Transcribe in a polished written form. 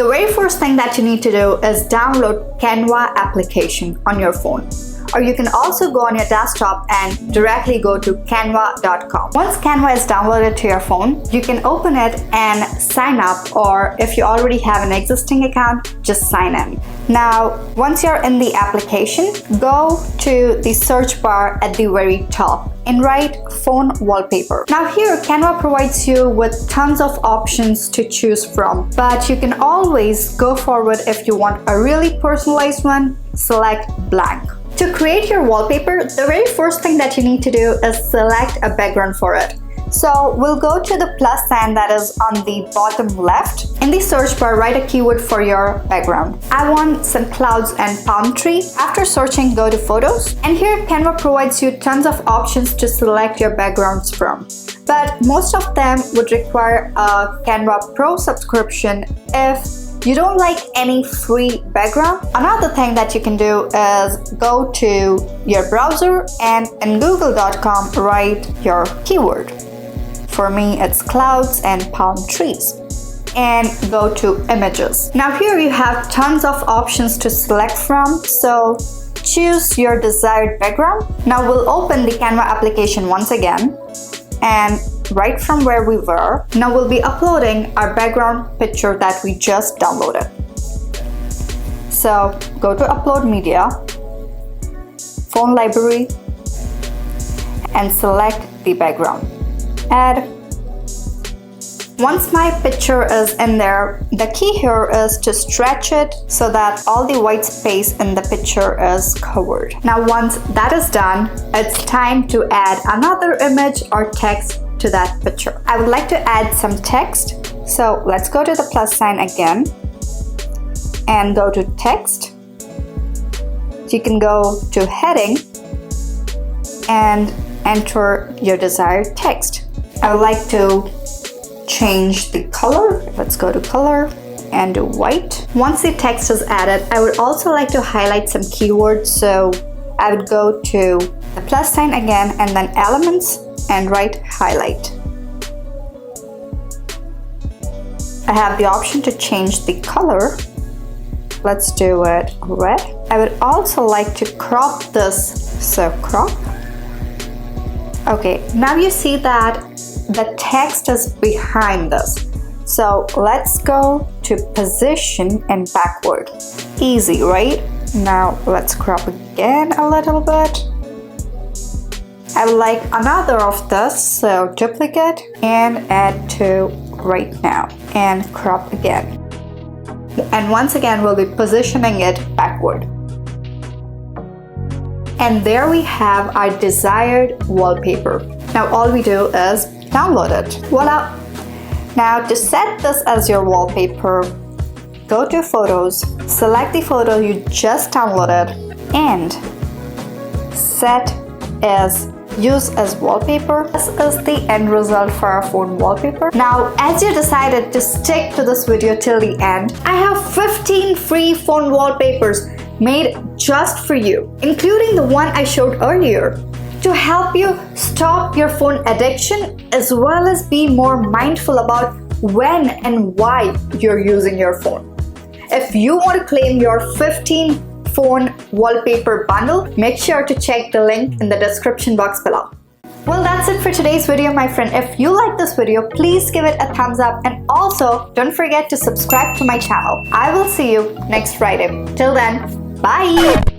The very first thing that you need to do is download Canva application on your phone. Or you can also go on your desktop and directly go to canva.com. Once Canva is downloaded to your phone, you can open it and sign up, or if you already have an existing account, just sign in. Now, once you're in the application, go to the search bar at the very top and write phone wallpaper. Now here, Canva provides you with tons of options to choose from, but you can always go forward if you want a really personalized one, select blank. To create your wallpaper, the very first thing that you need to do is select a background for it. So we'll go to the plus sign that is on the bottom left. In the search bar, write a keyword for your background. I want some clouds and palm tree. After searching, go to photos. And here Canva provides you tons of options to select your backgrounds from. But most of them would require a Canva Pro subscription if you don't like any free background. Another thing that you can do is go to your browser and in google.com write your keyword. For me, it's clouds and palm trees. And go to images. Now here you have tons of options to select from, so choose your desired background. Now we'll open the Canva application once again, and right from where we were, now we'll be uploading our background picture that we just downloaded. So go to upload media, phone library, and select the background. Add. Once my picture is in there, the key here is to stretch it so that all the white space in the picture is covered. Now once that is done, it's time to add another image or text to that picture. I would like to add some text, so let's go to the plus sign again and go to text. You can go to heading and enter your desired text. I would like to change the color. Let's go to color and do white. Once the text is added, I would also like to highlight some keywords, so I would go to the plus sign again and then elements and write highlight. I have the option to change the color. Let's do it red. I would also like to crop this, so crop. Okay, now you see that the text is behind this. So let's go to position and backward. Easy, right? Now let's crop again a little bit. I would like another of this, so duplicate and add to right now and crop again. And once again, we'll be positioning it backward. And there we have our desired wallpaper. Now all we do is download it. Voila! Now to set this as your wallpaper, go to photos, select the photo you just downloaded and set as use as wallpaper. This is the end result for our phone wallpaper. Now, as you decided to stick to this video till the end, I have 15 free phone wallpapers made just for you, including the one I showed earlier, to help you stop your phone addiction as well as be more mindful about when and why you're using your phone. If you want to claim your 15 phone wallpaper bundle, make sure to check the link in the description box below. Well, that's it for today's video, my friend. If you like this video, please give it a thumbs up and also don't forget to subscribe to my channel. I will see you next Friday. Till then, bye!